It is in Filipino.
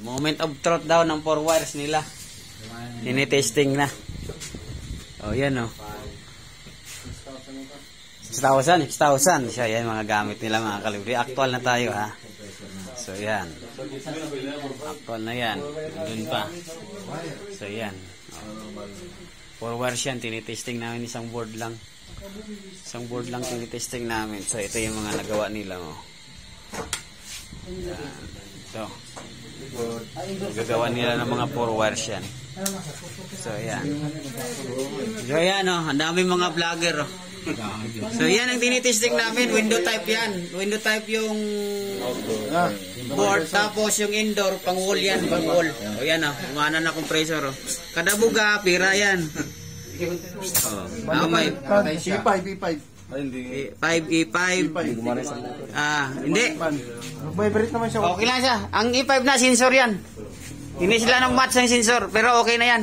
Moment of truth daw ng 4 wires nila. Tinitesting na. Oh, yan oh. 6,000. So, yan mga gamit nila mga kalibre. Actual na tayo ha. So, yan. Actual na yan. Doon pa. So, yan. 4 wires yan. Tinitesting namin isang board lang. Isang board lang tinitesting namin. So, ito yung mga nagawa nila oh. Yan. So, gagawa nila ng mga 4 wires yan. So, yan. So, yan oh. Ang dami mga vlogger oh. So, yan ang tinitesting namin. Window type yan. Window type yung board. Tapos yung indoor, pang wall yan. Pang wall. O, yan oh. Umana na compressor oh. Kada buga, pira yan. Oh, may E5, E5. 5E5. Hindi. Vibrate naman siya. Okay lang siya. Ang E5 na, sensor yan. Hindi sila ng match ng sensor. Pero okay na yan.